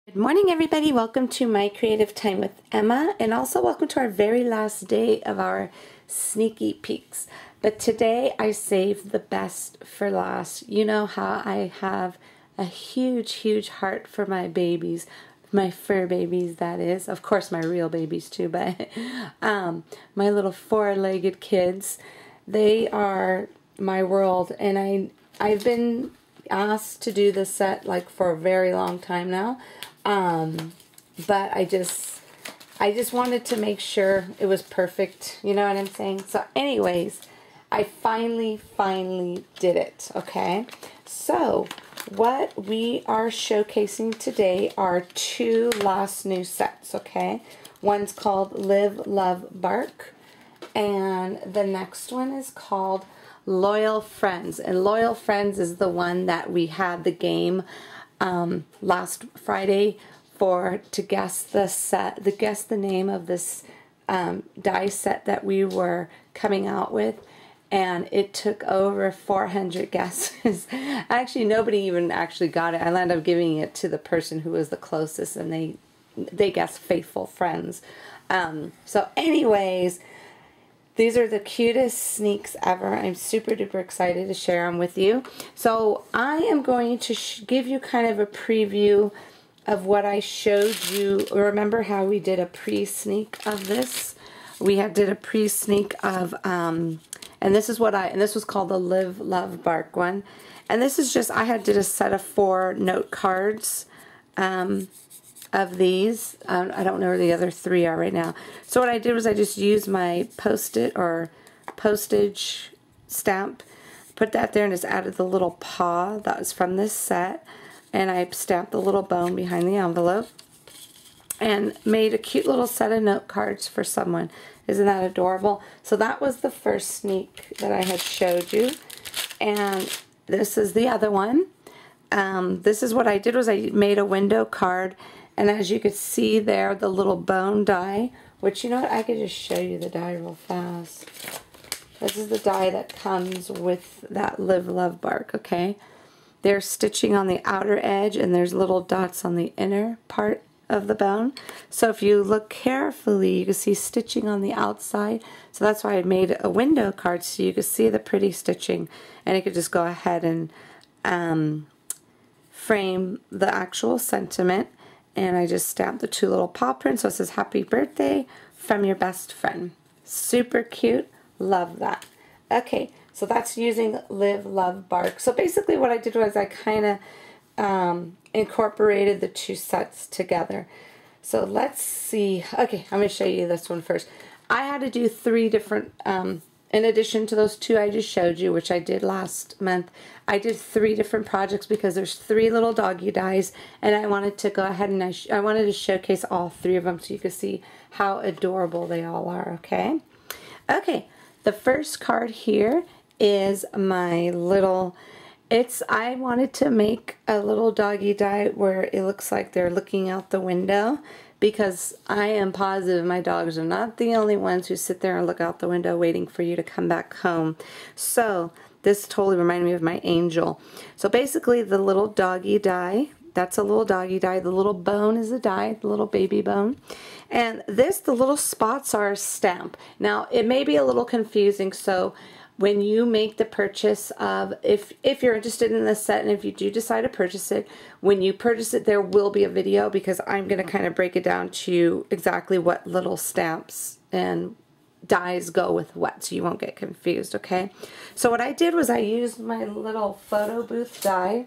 Good morning, everybody. Welcome to My Creative Time with Emma, and also welcome to our very last day of our sneaky peeks. But today I saved the best for last. You know how I have a huge heart for my babies, my fur babies, that is. Of course, my real babies too, but my little four-legged kids, they are my world, and I've been asked to do this set like for a very long time now. But I just wanted to make sure it was perfect, you know what I'm saying? So anyways, I finally did it, okay? So what we are showcasing today are two last new sets, okay? One's called Live, Love, Bark, and the next one is called Loyal Friends. And Loyal Friends is the one that we had the game last Friday to guess the name of this die set that we were coming out with, and it took over 400 guesses. Actually, nobody even actually got it. I ended up giving it to the person who was the closest, and they guessed Faithful Friends. So anyways, these are the cutest sneaks ever. I'm super duper excited to share them with you. So I am going to give you kind of a preview of what I showed you. Remember how we did a pre-sneak of this? We did a pre-sneak of, and this was called the Live, Love, Bark one. And this is just, I did a set of 4 note cards of these. I don't know where the other 3 are right now. So what I did was I just used my Post-it or postage stamp, put that there, and just added the little paw that was from this set, and I stamped the little bone behind the envelope and made a cute little set of note cards for someone. Isn't that adorable? So that was the first sneak that I had showed you, and this is the other one. This is what I did was I made a window card. And as you could see there, the little bone die, which, you know what, I could just show you the die real fast. This is the die that comes with that Live, Love, Bark, okay? There's stitching on the outer edge, and there's little dots on the inner part of the bone. So if you look carefully, you can see stitching on the outside. So that's why I made a window card, so you can see the pretty stitching. And you could just go ahead and frame the actual sentiment. And I just stamped the 2 little paw prints, so it says happy birthday from your best friend. Super cute. Love that. Okay, so that's using Live, Love, Bark. So basically what I did was I kind of incorporated the 2 sets together. So let's see. Okay, I'm going to show you this one first. I had to do 3 different, in addition to those 2 I just showed you, which I did last month, I did 3 different projects because there's 3 little doggy dies, and I wanted to go ahead and I wanted to showcase all 3 of them so you can see how adorable they all are, okay? Okay, the first card here is my little, I wanted to make a little doggy die where it looks like they're looking out the window, because I am positive my dogs are not the only ones who sit there and look out the window waiting for you to come back home. So this totally reminded me of my angel. So basically the little doggy die, that's a little doggy die. The little bone is a die, the little baby bone. And the little spots are a stamp. Now it may be a little confusing, so when you make the purchase of, if you're interested in this set and if you do decide to purchase it, when you purchase it there will be a video, because I'm going to kind of break it down to you exactly what little stamps and dies go with what, so you won't get confused, okay? So what I did was I used my little photo booth die,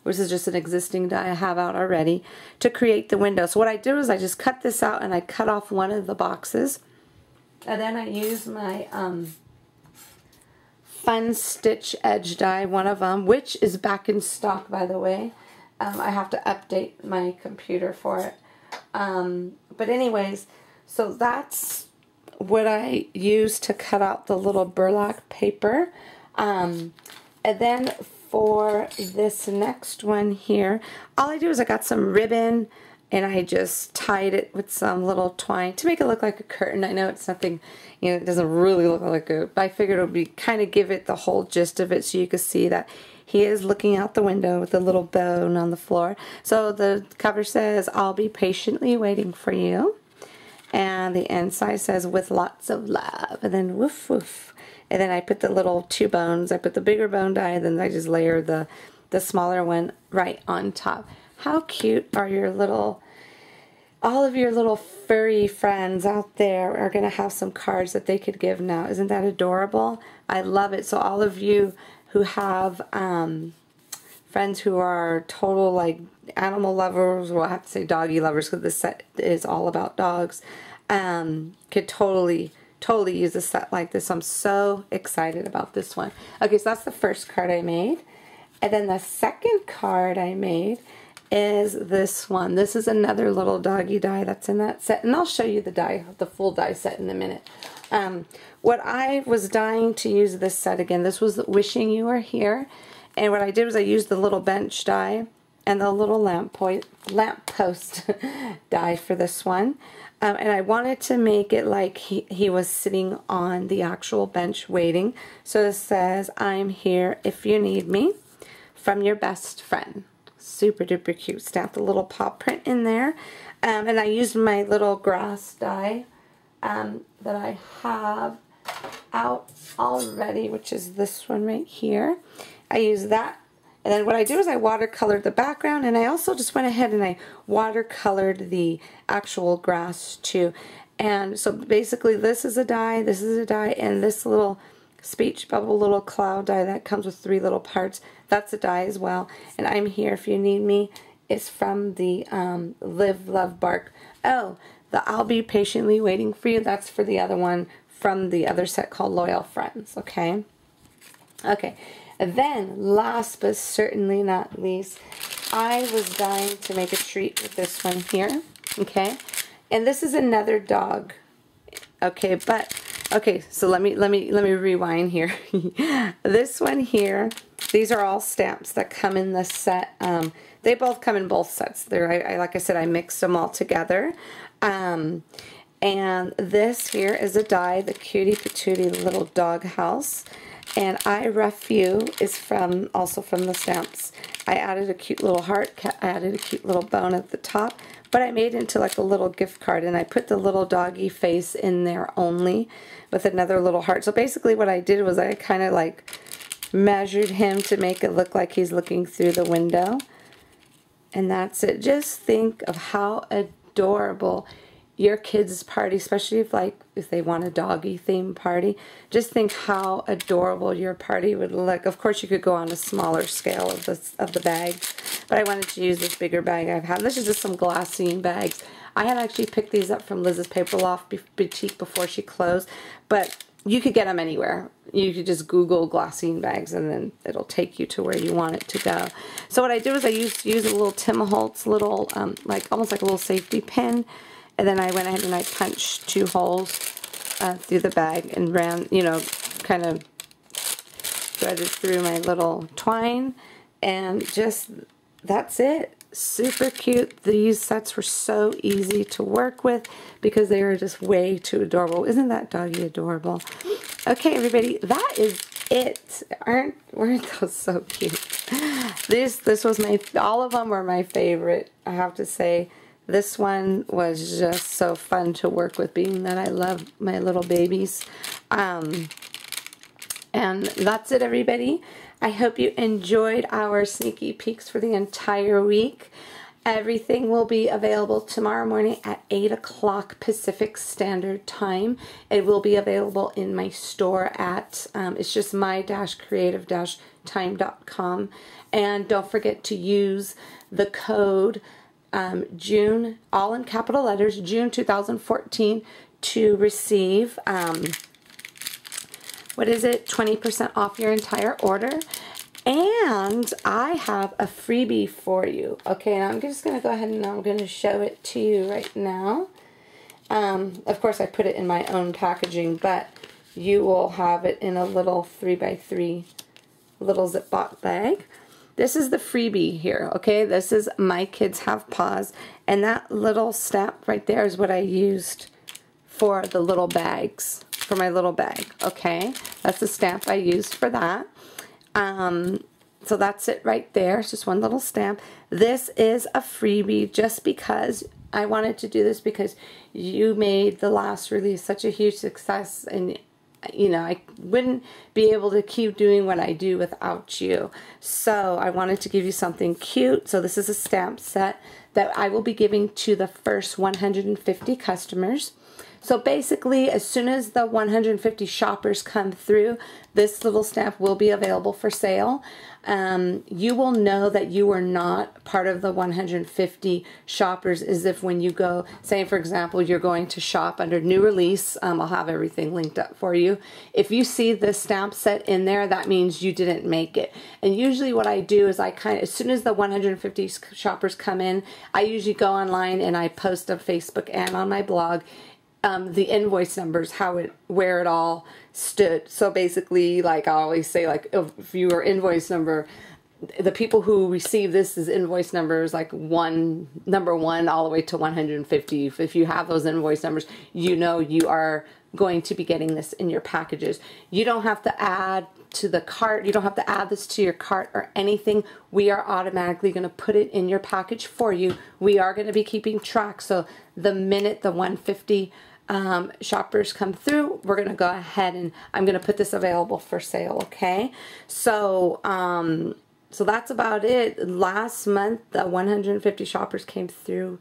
which is just an existing die I have out already, to create the window. So what I did was I just cut this out and I cut off one of the boxes, and then I used my Fun Stitch Edge die, one of them, which is back in stock, by the way. I have to update my computer for it. But anyways, so that's what I used to cut out the little burlap paper. And then for this next one here, all I do is I got some ribbon and I just tied it with some little twine to make it look like a curtain. I know it's nothing, you know, it doesn't really look like a, but I figured it would be kind of give it the whole gist of it so you could see that he is looking out the window with a little bone on the floor. So the cover says, "I'll be patiently waiting for you." And the inside says, "With lots of love." And then woof woof. And then I put the little 2 bones. I put the bigger bone die, then I just layer the smaller one right on top. How cute are your little, all of your little furry friends out there are going to have some cards that they could give now. Isn't that adorable? I love it. So all of you who have friends who are total like animal lovers, well, I have to say doggy lovers because this set is all about dogs, could totally use a set like this. I'm so excited about this one. Okay, so that's the first card I made. And then the second card I made is this one. This is another little doggy die that's in that set. And I'll show you the die, the full die set in a minute. What I was dying to use this set again, this was Wishing You Were Here. And what I did was I used the little bench die and the little lamppost die for this one. And I wanted to make it like he was sitting on the actual bench waiting. So it says, "I'm here if you need me, from your best friend." Super duper cute. Stamped a little paw print in there. And I used my little grass die that I have out already, which is this one right here. I used that. And then what I do is I watercolored the background, and I also just went ahead and I watercolored the actual grass too. And so basically this is a die, this is a die, and this little speech bubble little cloud die that comes with 3 little parts, that's a die as well. And "I'm here if you need me" is from the Live, Love, Bark. Oh, the "I'll be patiently waiting for you," that's for the other one from the other set called Loyal Friends, okay? Okay, and then last but certainly not least, I was dying to make a treat with this one here, okay? And this is another dog, okay, but okay, so let me rewind here. This one here, these are all stamps that come in this set. They both come in both sets. They're, like I said, I mixed them all together. And this here is a die, the Cutie Patootie Little Dog House. And I Rough You is also from the stamps. I added a cute little heart, I added a cute little bone at the top, but I made it into like a little gift card, and I put the little doggy face in there only with another little heart. So basically what I did was I kind of like measured him to make it look like he's looking through the window. And that's it. Just think of how adorable your kids' party, especially if they want a doggy theme party, just think how adorable your party would look. Of course, you could go on a smaller scale of the bags, but I wanted to use this bigger bag I've had. This is just some glassine bags. I had actually picked these up from Liz's Paper Loft boutique before she closed, but you could get them anywhere. You could just Google glassine bags, and then it'll take you to where you want it to go. So what I did was I used to use a little Tim Holtz little, almost like a little safety pin. And then I went ahead and I punched 2 holes through the bag and ran, kind of threaded through my little twine. And just, that's it. Super cute. These sets were so easy to work with because they were just way too adorable. Isn't that doggy adorable? Okay, everybody, that is it. Weren't those so cute? This was all of them were my favorite, I have to say. This one was just so fun to work with, being that I love my little babies. And that's it, everybody. I hope you enjoyed our sneaky peeks for the entire week. Everything will be available tomorrow morning at 8 o'clock Pacific Standard Time. It will be available in my store at, it's just my-creative-time.com. And don't forget to use the code June, all in capital letters, June 2014, to receive, 20% off your entire order. And I have a freebie for you. Okay, and I'm just going to go ahead and I'm going to show it to you right now. Of course, I put it in my own packaging, but you will have it in a little 3x3 little Ziploc bag. This is the freebie here, okay? This is My Kids Have Paws, and that little stamp right there is what I used for the little bags, for my little bag, okay? That's the stamp I used for that. So that's it right there. It's just one little stamp. This is a freebie just because I wanted to do this because you made the last release such a huge success, and you know, I wouldn't be able to keep doing what I do without you. So I wanted to give you something cute. So this is a stamp set that I will be giving to the first 150 customers. So basically, as soon as the 150 shoppers come through, this little stamp will be available for sale. You will know that you are not part of the 150 shoppers as if when you go, say for example, you're going to shop under new release. I'll have everything linked up for you. If you see this stamp set in there, that means you didn't make it. And usually what I do is I as soon as the 150 shoppers come in, I usually go online and I post on Facebook and on my blog the invoice numbers, where it all stood. So basically, like I always say, like if your invoice number, the people who receive this is invoice numbers like number 1 all the way to 150. If you have those invoice numbers, you know you are going to be getting this in your packages. You don't have to add to the cart. You don't have to add this to your cart or anything. We are automatically going to put it in your package for you. We are going to be keeping track. So the minute the 150 shoppers come through, we're going to go ahead and I'm going to put this available for sale. Okay. So, so that's about it. Last month, the 150 shoppers came through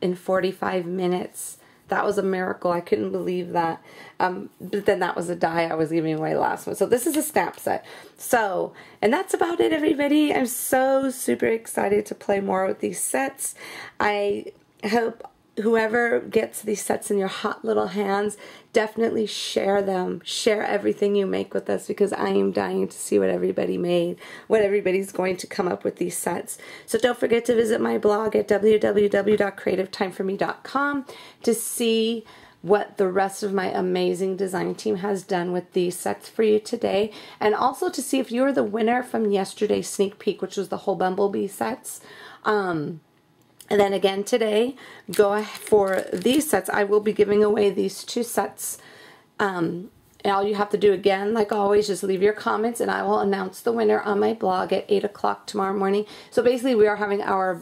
in 45 minutes. That was a miracle. I couldn't believe that. But then that was a die I was giving away last month. So this is a stamp set. So, and that's about it, everybody. I'm so super excited to play more with these sets. I hope whoever gets these sets in your hot little hands, definitely share them. Share everything you make with us, because I am dying to see what everybody made, what everybody's going to come up with these sets. So don't forget to visit my blog at www.creativetimeforme.com to see what the rest of my amazing design team has done with these sets for you today, and also to see if you're the winner from yesterday's sneak peek, which was the whole Bumblebee sets. And then again today, go for these sets. I will be giving away these 2 sets. And all you have to do, again, like always, just leave your comments and I will announce the winner on my blog at 8 o'clock tomorrow morning. So basically we are having our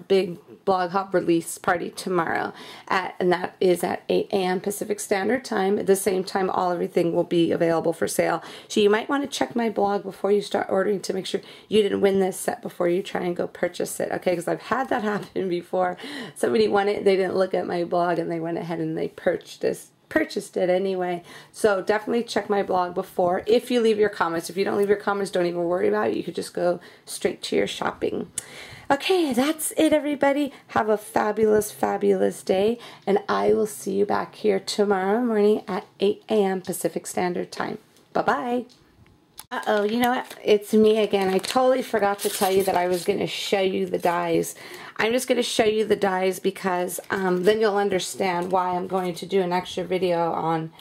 big blog hop release party tomorrow, and that is at 8 a.m. Pacific Standard Time. At the same time, everything will be available for sale. So you might want to check my blog before you start ordering to make sure you didn't win this set before you try and go purchase it. Okay, because I've had that happen before. Somebody won it, they didn't look at my blog, and they went ahead and they purchased it anyway. So definitely check my blog before. If you leave your comments, if you don't leave your comments, don't even worry about it. You could just go straight to your shopping. Okay, that's it, everybody. Have a fabulous, fabulous day, and I will see you back here tomorrow morning at 8 a.m. Pacific Standard Time. Bye-bye. Uh-oh, you know what? It's me again. I totally forgot to tell you that I was going to show you the dies. I'm just going to show you the dies because then you'll understand why I'm going to do an extra video on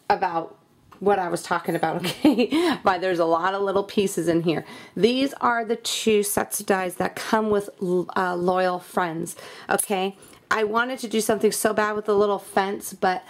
about what I was talking about, okay? But there's a lot of little pieces in here. These are the 2 sets of dies that come with loyal friends, okay? I wanted to do something so bad with the little fence, but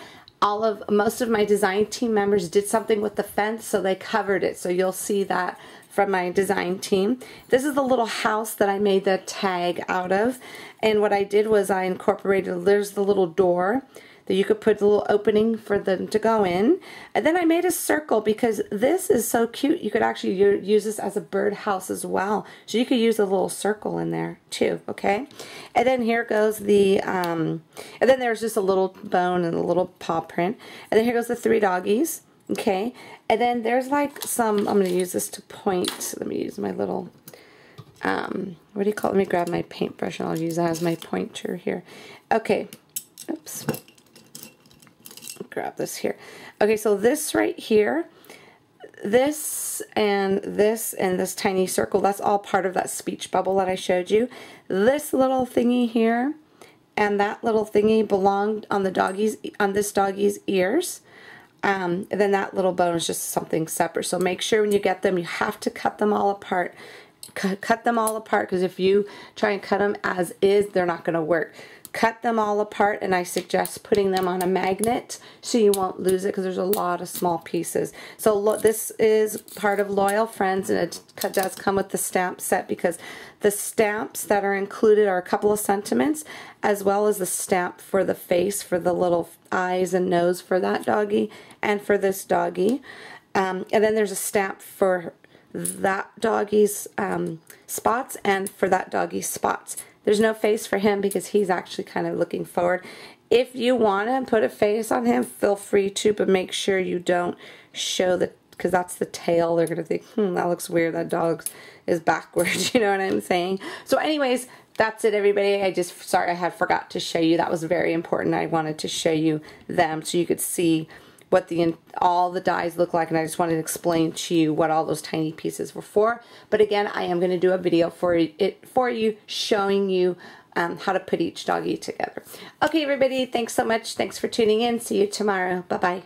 most of my design team members did something with the fence, so they covered it. So you'll see that from my design team. This is the little house that I made the tag out of, and what I did was I incorporated, there's the little door that you could put a little opening for them to go in. And then I made a circle because this is so cute. You could actually use this as a birdhouse as well. So you could use a little circle in there too, okay? And then here goes the, and then there's just a little bone and a little paw print. And then here goes the 3 doggies, okay? And then there's like some, I'm gonna use this to point. Let me use my little, what do you call it? Let me grab my paintbrush and I'll use that as my pointer here. Okay, oops. Grab this here. Okay, so this right here, this and this tiny circle, that's all part of that speech bubble that I showed you. This little thingy here and that little thingy belonged on this doggy's ears. And then that little bone is just something separate. So make sure when you get them, you have to cut them all apart. Cut them all apart, because if you try and cut them as is, they're not going to work. cut them all apart, and I suggest putting them on a magnet so you won't lose it, because there's a lot of small pieces. So this is part of Loyal Friends, and it does come with the stamp set, because the stamps that are included are a couple of sentiments, as well as the stamp for the face, for the little eyes and nose for that doggy and for this doggy. And then there's a stamp for that doggy's spots and for that doggy's spots. There's no face for him because he's actually kind of looking forward. If you want to put a face on him, feel free to, but make sure you don't show the, because that's the tail. They're going to think, that looks weird. That dog is backwards. You know what I'm saying? So anyways, that's it, everybody. Sorry I had forgot to show you. That was very important. I wanted to show you them so you could see what all the dies look like, and I just wanted to explain to you what all those tiny pieces were for. But again, I am going to do a video for you showing you how to put each doggy together. Okay, everybody, thanks so much. Thanks for tuning in. See you tomorrow. Bye-bye.